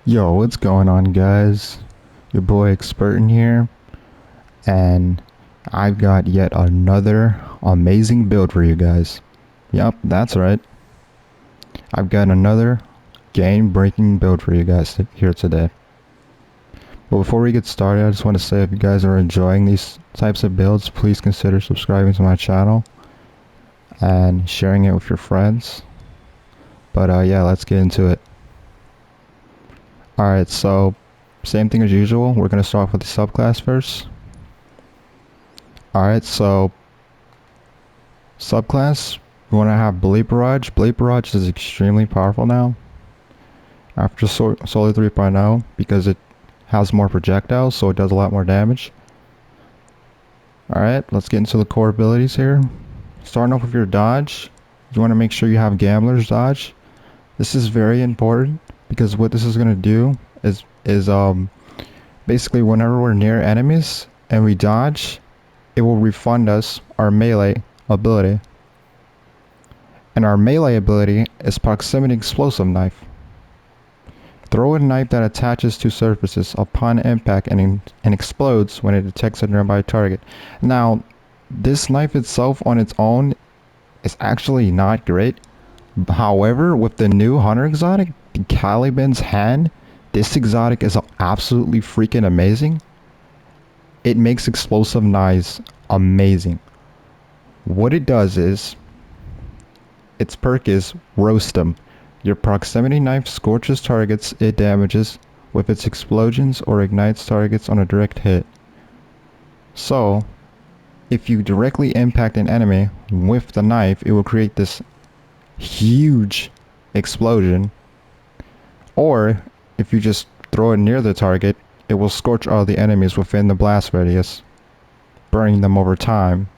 Yo, what's going on, guys? Your boy Expert in here, and I've got yet another amazing build for you guys. Yep, that's right. I've got another game-breaking build for you guys here today. But before we get started, I just want to say if you guys are enjoying these types of builds, please consider subscribing to my channel and sharing it with your friends. But yeah, let's get into it. Alright, so same thing as usual. We're going to start off with the subclass first. Alright, so subclass, we want to have Blade Barrage. Blade Barrage is extremely powerful now after Solar 3.0 because it has more projectiles, so it does a lot more damage. Alright, let's get into the core abilities here. Starting off with your dodge, you want to make sure you have Gambler's Dodge. This is very important because what this is going to do is basically whenever we're near enemies and we dodge, it will refund us our melee ability. And our melee ability is Proximity Explosive Knife. Throw a knife that attaches to surfaces upon impact and explodes when it detects a nearby target. Now, this knife itself on its own is actually not great. However, with the new Hunter exotic, the Caliban's Hand, this exotic is absolutely freaking amazing. It makes explosive knives amazing. What it does is, its perk is Roast 'em. Your proximity knife scorches targets it damages with its explosions or ignites targets on a direct hit. So, if you directly impact an enemy with the knife, it will create this huge explosion. Or, if you just throw it near the target, it will scorch all the enemies within the blast radius, burning them over time.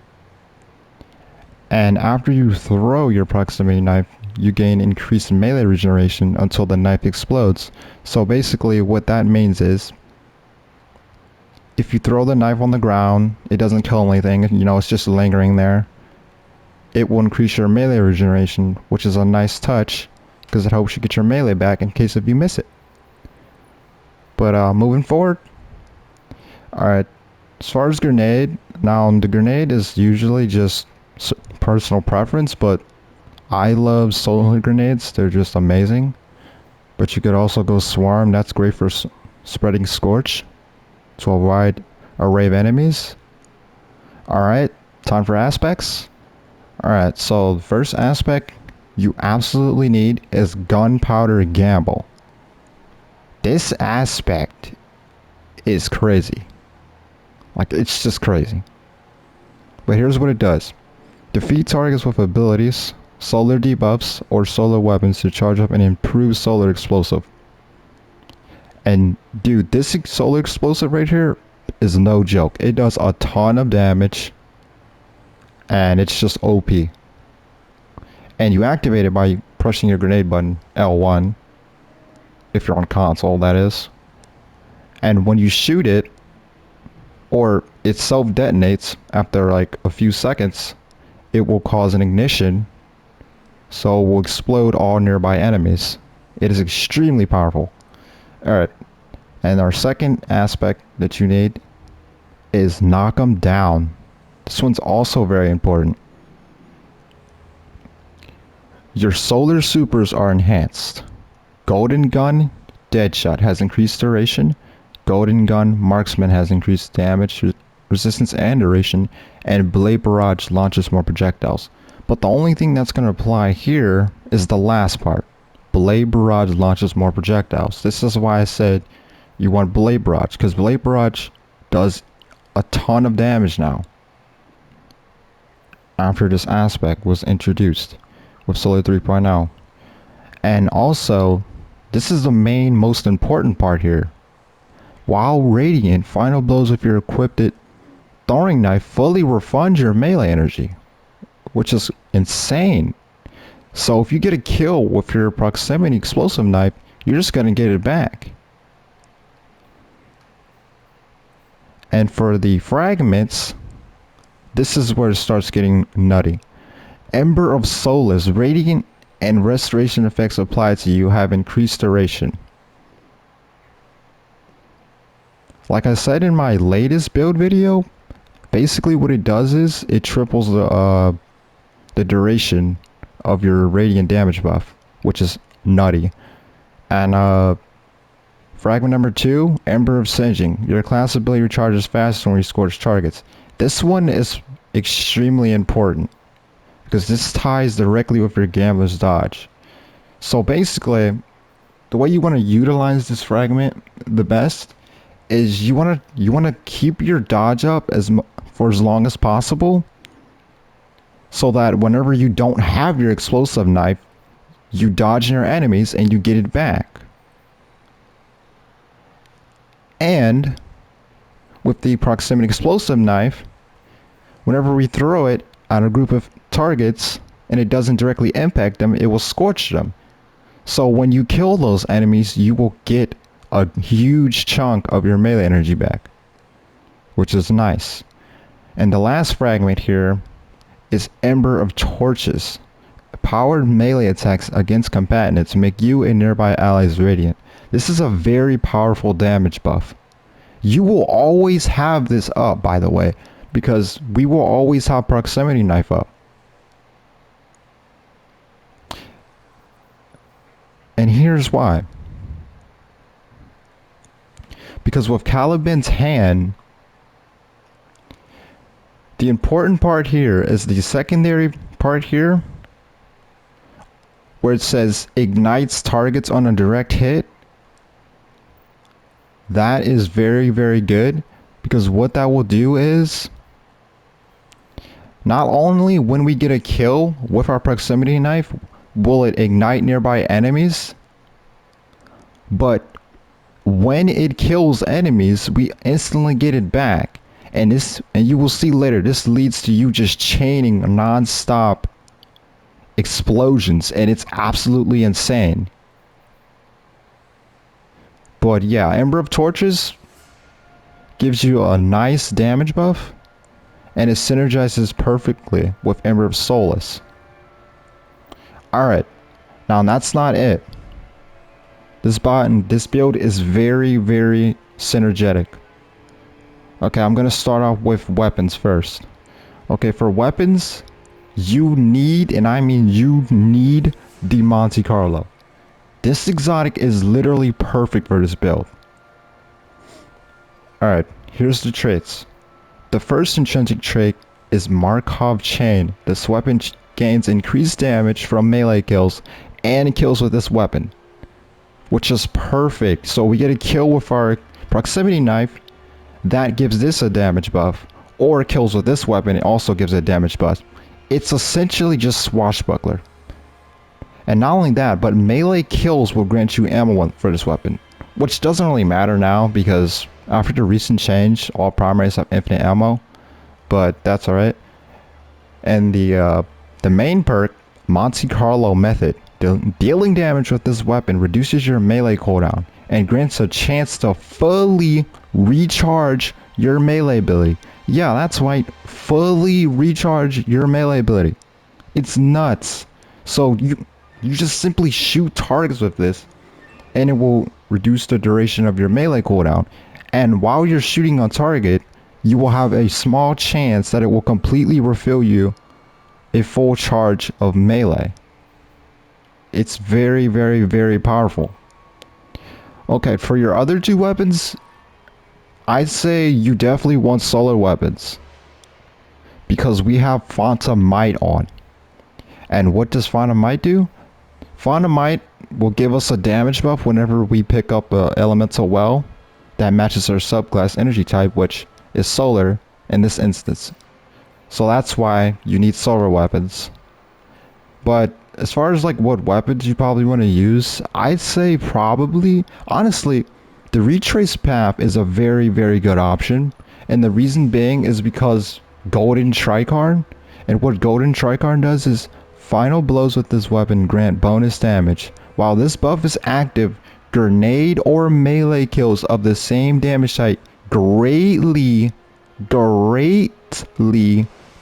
And after you throw your proximity knife, you gain increased melee regeneration until the knife explodes. So basically what that means is, if you throw the knife on the ground, it doesn't kill anything, it's just lingering there. It will increase your melee regeneration, which is a nice touch, because it helps you get your melee back in case if you miss it. But moving forward, alright, as far as grenade, now the grenade is usually just personal preference, but I love solar grenades. They're just amazing. But you could also go swarm. That's great for spreading scorch to a wide array of enemies. Alright, time for aspects. Alright, so the first aspect you absolutely need is Gunpowder Gamble. This aspect is crazy. Like, it's just crazy. But here's what it does. Defeat targets with abilities, solar debuffs, or solar weapons to charge up an improved solar explosive. And dude, this solar explosive right here is no joke. It does a ton of damage, and it's just OP. And you activate it by pressing your grenade button, L1, if you're on console, that is. And when you shoot it, or it self-detonates after like a few seconds, it will cause an ignition, so it will explode all nearby enemies. It is extremely powerful. Alright, and our second aspect that you need is Knock 'em Down. This one's also very important. Your solar supers are enhanced. Golden Gun Deadshot has increased duration. Golden Gun Marksman has increased damage, resistance, and duration, and Blade Barrage launches more projectiles. But the only thing that's going to apply here is the last part. Blade Barrage launches more projectiles. This is why I said you want Blade Barrage, because Blade Barrage does a ton of damage now after this aspect was introduced with Solar 3.0. And also, this is the main, most important part here. While Radiant, final blows with your equipped throwing knife fully refund your melee energy, which is insane. So if you get a kill with your proximity explosive knife, you're just gonna get it back. And for the fragments, this is where it starts getting nutty. Ember of Solace, Radiant and Restoration effects applied to you have increased duration. Like I said in my latest build video, basically what it does is it triples the duration of your radiant damage buff, which is nutty. And fragment number 2, Ember of Singeing. Your class ability recharges faster when you scorch targets. This one is extremely important because this ties directly with your Gambler's Dodge. So basically, the way you want to utilize this fragment the best is you want to keep your dodge up for as long as possible, so that whenever you don't have your explosive knife, you dodge your enemies and you get it back. And with the proximity explosive knife, whenever we throw it at a group of targets and it doesn't directly impact them, it will scorch them. So when you kill those enemies, you will get a huge chunk of your melee energy back, which is nice. And the last fragment here is Ember of Torches. Powered melee attacks against combatants make you and nearby allies radiant. This is a very powerful damage buff. You will always have this up, by the way, because we will always have proximity knife up. And here's why. Because with Caliban's hand, the important part here is the secondary part here, where it says ignites targets on a direct hit. That is very, very good, because what that will do is, not only when we get a kill with our proximity knife will it ignite nearby enemies, but when it kills enemies, we instantly get it back. And you will see later, this leads to you just chaining non-stop explosions, and it's absolutely insane. But yeah, Ember of Torches gives you a nice damage buff, and it synergizes perfectly with Ember of Solace. Alright, now that's not it. This build is very, very synergetic. Okay, I'm gonna start off with weapons first. Okay, for weapons, you need, and I mean you need, the Monte Carlo. This exotic is literally perfect for this build. Alright, here's the traits. The first intrinsic trait is Markov Chain. This weapon gains increased damage from melee kills and kills with this weapon, which is perfect. So we get a kill with our proximity knife, that gives this a damage buff, or kills with this weapon, it also gives a damage buff. It's essentially just Swashbuckler. And not only that, but melee kills will grant you ammo for this weapon, which doesn't really matter now because after the recent change, all primaries have infinite ammo, but that's alright. And the main perk, Monte Carlo Method. Dealing damage with this weapon reduces your melee cooldown and grants a chance to fully recharge your melee ability. Yeah, that's right, fully recharge your melee ability. It's nuts. So you just simply shoot targets with this, and it will reduce the duration of your melee cooldown. And while you're shooting on target, you will have a small chance that it will completely refill you a full charge of melee. It's very, very, very powerful. Okay, for your other two weapons, I'd say you definitely want solar weapons, because we have Fanta Might on. And what does Fanta Might do? Fanta Might will give us a damage buff whenever we pick up an elemental well that matches our subclass energy type, which is solar in this instance. So that's why you need solar weapons. But as far as like what weapons you probably want to use, I'd say probably, honestly, the Retrace Path is a very, very good option. And the reason being is because Golden Tricorn, and what Golden Tricorn does is final blows with this weapon grant bonus damage. While this buff is active, grenade or melee kills of the same damage type greatly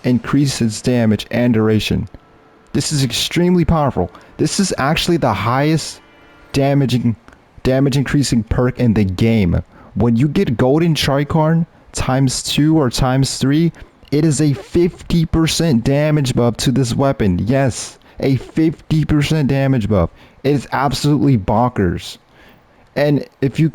increase its damage and duration. This is extremely powerful. This is actually the highest damage increasing perk in the game, when you get golden tricorn times 2 or times 3, it is a 50% damage buff to this weapon. Yes, a 50% damage buff. It is absolutely bonkers. And if you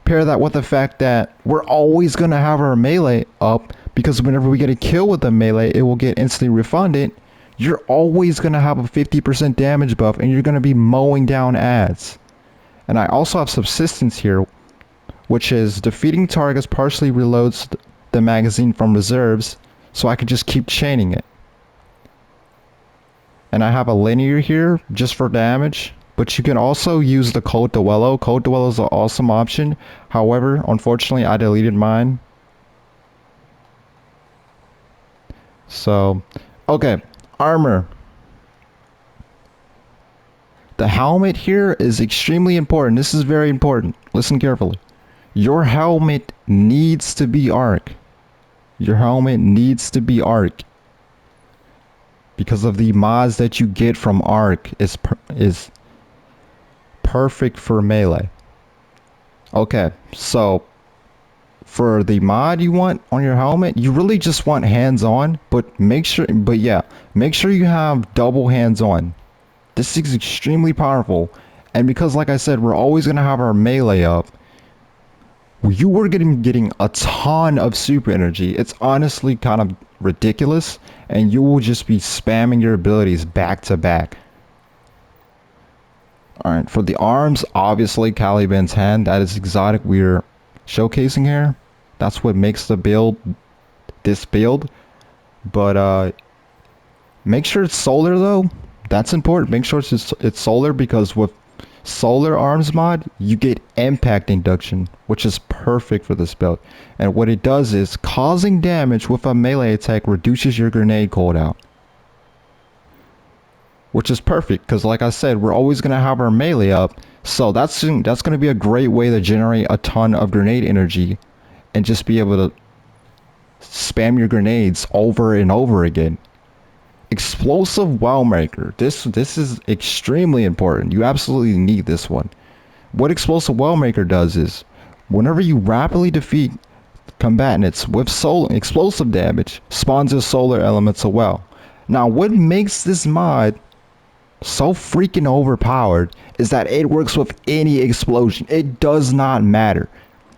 pair that with the fact that we're always going to have our melee up, because whenever we get a kill with the melee, it will get instantly refunded. You're always going to have a 50% damage buff, and you're going to be mowing down ads. And I also have subsistence here, which is defeating targets partially reloads the magazine from reserves, so I can just keep chaining it. And I have a linear here just for damage, but you can also use the Code Duello. Code Duello is an awesome option. However, unfortunately, I deleted mine. So, okay, armor. The helmet here is extremely important. This is very important. Listen carefully. Your helmet needs to be arc. Your helmet needs to be arc. Because of the mods that you get from arc is perfect for melee. Okay, so for the mod you want on your helmet, you really just want hands-on, but make sure you have double hands-on. This is extremely powerful, and because like I said, we're always gonna have our melee up, you are getting a ton of super energy. It's honestly kind of ridiculous, and you will just be spamming your abilities back to back. Alright, for the arms, obviously Caliban's hand, that is exotic we're showcasing here. That's what makes the build this build. But make sure it's solar though. That's important. Make sure it's solar, because with solar arms mod, you get impact induction, which is perfect for this build. And what it does is causing damage with a melee attack reduces your grenade cooldown, which is perfect because like I said, we're always going to have our melee up. So that's going to be a great way to generate a ton of grenade energy and just be able to spam your grenades over and over again. Explosive Well Maker. This is extremely important. You absolutely need this one. What Explosive Well Maker does is, whenever you rapidly defeat combatants with explosive damage, spawns a solar elemental well. Now, what makes this mod so freaking overpowered is that it works with any explosion. It does not matter.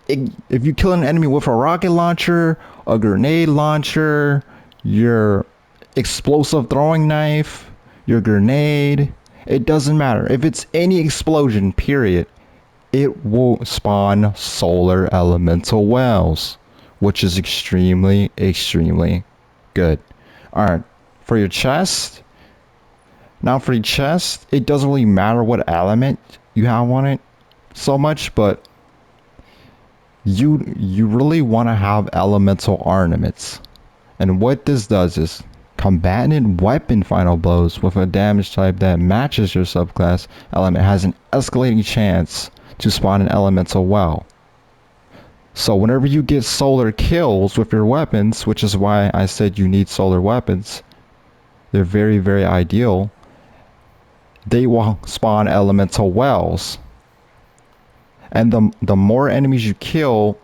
If you kill an enemy with a rocket launcher, a grenade launcher, your explosive throwing knife, your grenade, it doesn't matter. If it's any explosion, period, it will spawn solar elemental wells, which is extremely good. Alright, for your chest, now for your chest, it doesn't really matter what element you have on it so much, but you really want to have elemental ornaments. And what this does is, combatant weapon final blows with a damage type that matches your subclass element has an escalating chance to spawn an elemental well. So whenever you get solar kills with your weapons, which is why I said you need solar weapons, they're very ideal, they will spawn elemental wells. And the more enemies you kill,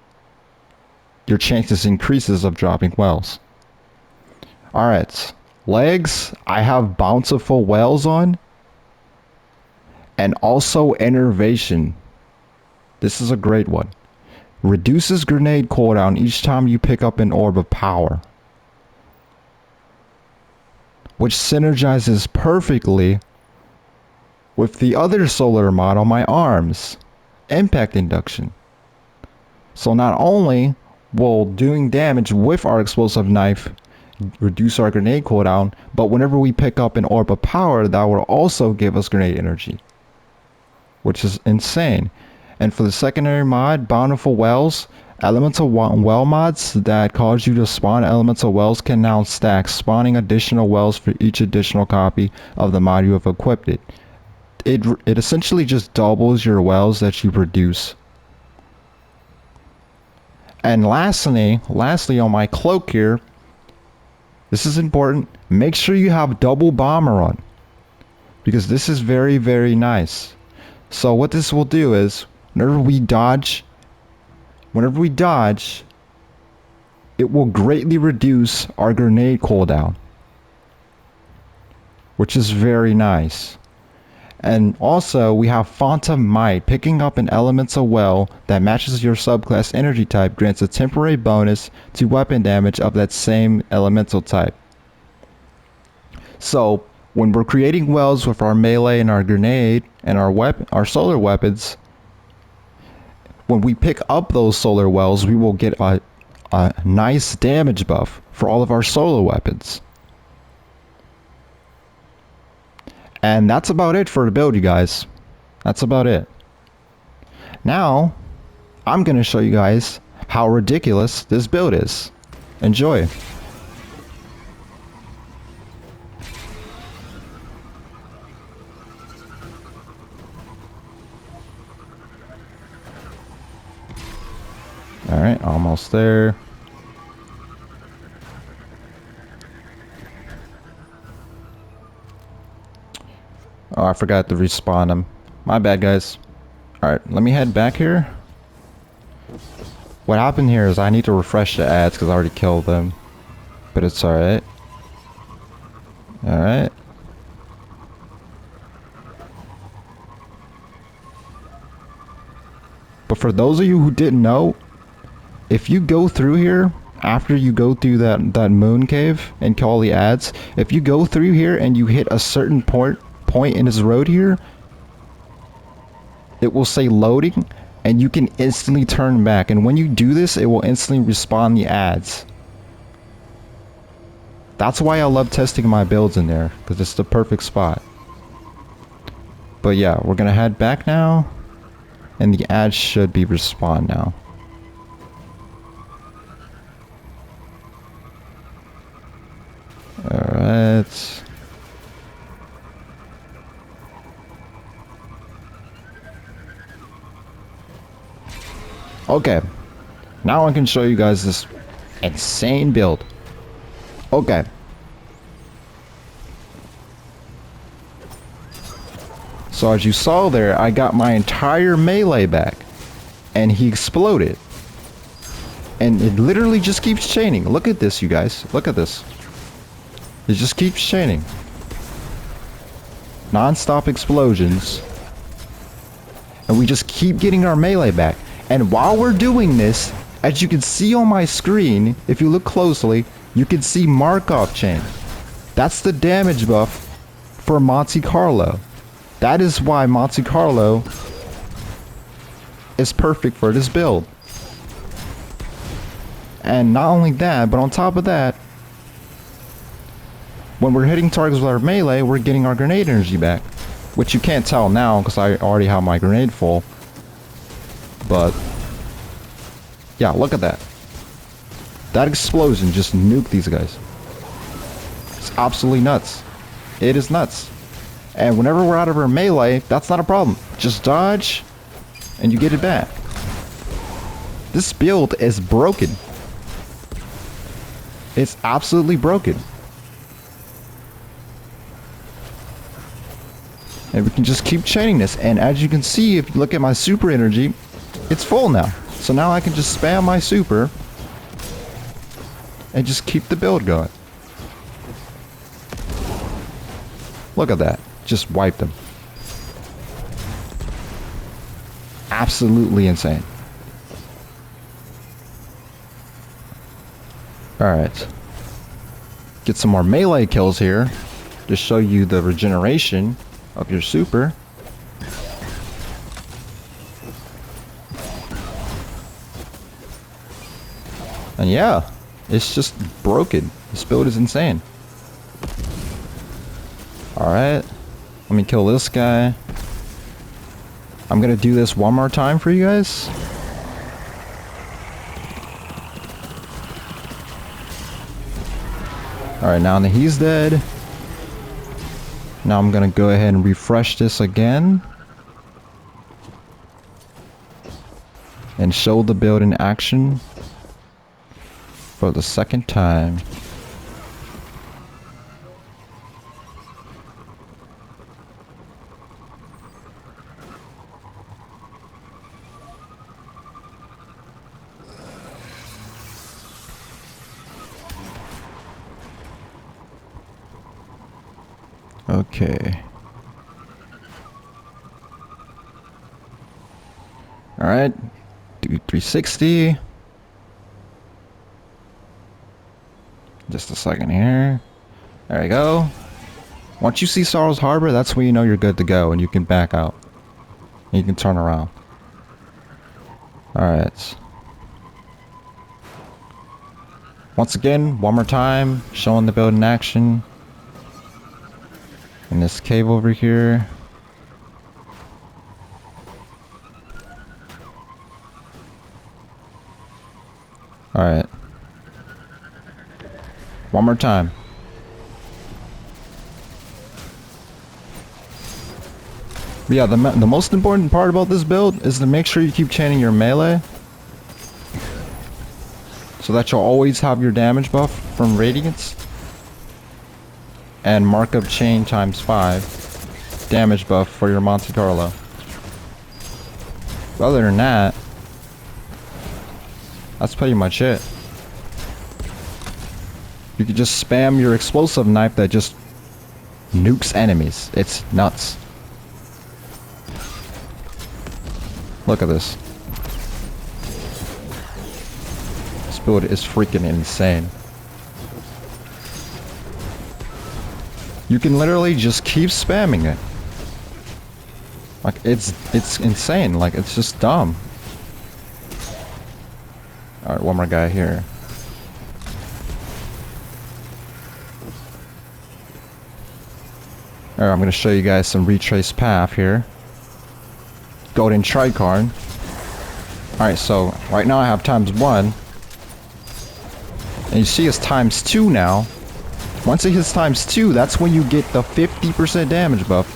your chances increases of dropping wells. Alright, legs, I have bountiful wells on, and also enervation. This is a great one. Reduces grenade cooldown each time you pick up an orb of power, which synergizes perfectly with the other solar mod on my arms, impact induction. So not only will doing damage with our explosive knife reduce our grenade cooldown, but whenever we pick up an orb of power, that will also give us grenade energy, which is insane. And for the secondary mod, bountiful wells, elemental well mods that cause you to spawn elemental wells can now stack, spawning additional wells for each additional copy of the mod you have equipped it. It essentially just doubles your wells that you produce. And lastly on my cloak here, this is important, make sure you have double bomber on, because this is very nice. So what this will do is, whenever we dodge whenever we dodge, it will greatly reduce our grenade cooldown, which is very nice. And also, we have Phantom Might. Picking up an elemental well that matches your subclass energy type grants a temporary bonus to weapon damage of that same elemental type. So, when we're creating wells with our melee and our grenade and our solar weapons, when we pick up those solar wells, we will get a nice damage buff for all of our solar weapons. And that's about it for the build, you guys. That's about it. Now, I'm going to show you guys how ridiculous this build is. Enjoy. Alright, almost there. Oh, I forgot to respawn them. My bad, guys. Alright, let me head back here. What happened here is I need to refresh the ads because I already killed them. But it's alright. Alright. But for those of you who didn't know, if you go through here, after you go through that moon cave and kill all the ads, if you go through here and you hit a certain point in this road here, it will say loading and you can instantly turn back, and when you do this it will instantly respawn the ads. That's why I love testing my builds in there, because it's the perfect spot. But yeah, we're gonna head back now and the ads should be respawned now. Alright. Okay, now I can show you guys this insane build. Okay. So as you saw there, I got my entire melee back. And he exploded. And it literally just keeps chaining. Look at this, you guys. Look at this. It just keeps chaining. Non-stop explosions. And we just keep getting our melee back. And while we're doing this, as you can see on my screen, if you look closely, you can see Markov chain. That's the damage buff for Monte Carlo. That is why Monte Carlo is perfect for this build. And not only that, but on top of that, when we're hitting targets with our melee, we're getting our grenade energy back. Which you can't tell now because I already have my grenade full. But yeah, look at that. That explosion just nuked these guys. It's absolutely nuts. It is nuts. And whenever we're out of our melee, that's not a problem. Just dodge and you get it back. This build is broken. It's absolutely broken. And we can just keep chaining this. And as you can see, if you look at my super energy, it's full now. So now I can just spam my super and just keep the build going. Look at that. Just wiped them. Absolutely insane. Alright. Get some more melee kills here to show you the regeneration of your super. And yeah, it's just broken. This build is insane. Alright, let me kill this guy. I'm gonna do this one more time for you guys. Alright, now that he's dead. Now I'm gonna go ahead and refresh this again. And show the build in action for the second time. Okay. Alright. Do 360. Just a second here. There you go. Once you see Sorrow's Harbor, that's when you know you're good to go and you can back out. And you can turn around. Alright. Once again, one more time, showing the build in action. In this cave over here. Alright. One more time. But yeah, the most important part about this build is to make sure you keep chaining your melee. So that you'll always have your damage buff from Radiance. And markup chain times 5 damage buff for your Monte Carlo. But other than that, that's pretty much it. You can just spam your explosive knife that just nukes enemies. It's nuts. Look at this. This build is freaking insane. You can literally just keep spamming it. Like, it's insane. Like, it's just dumb. Alright, one more guy here. Alright, I'm gonna show you guys some retrace path here. Golden tricorn. Alright, so right now I have ×1. And you see it's ×2 now. Once it hits ×2, that's when you get the 50% damage buff.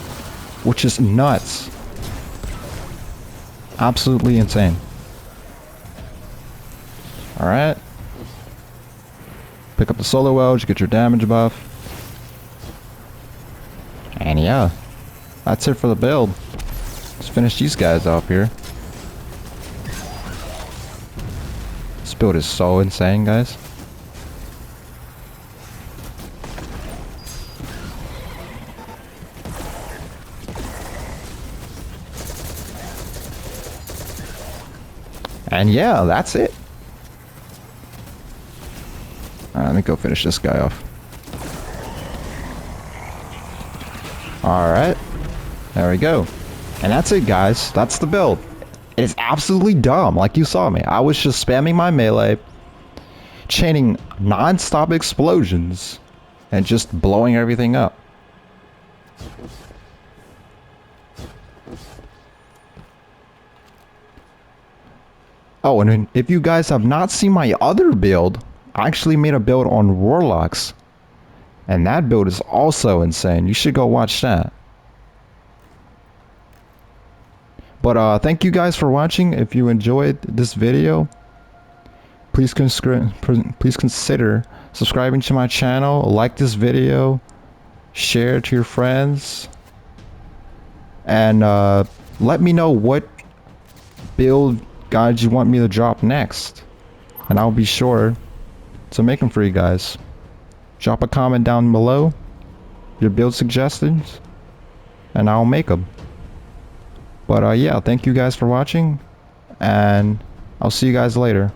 Which is nuts. Absolutely insane. Alright. Pick up the solo welch, get your damage buff. And yeah. That's it for the build. Let's finish these guys off here. This build is so insane, guys. And yeah, that's it. Alright, let me go finish this guy off. Alright. There we go. And that's it, guys. That's the build. It's absolutely dumb, like you saw me. I was just spamming my melee, chaining non-stop explosions, and just blowing everything up. Oh, and if you guys have not seen my other build, I actually made a build on Warlocks. And that build is also insane. You should go watch that. But thank you guys for watching. If you enjoyed this video, please consider subscribing to my channel, like this video, share it to your friends, and let me know what build guides you want me to drop next, and I'll be sure to make them for you guys. Drop a comment down below, your build suggestions, and I'll make them. But yeah, thank you guys for watching, and I'll see you guys later.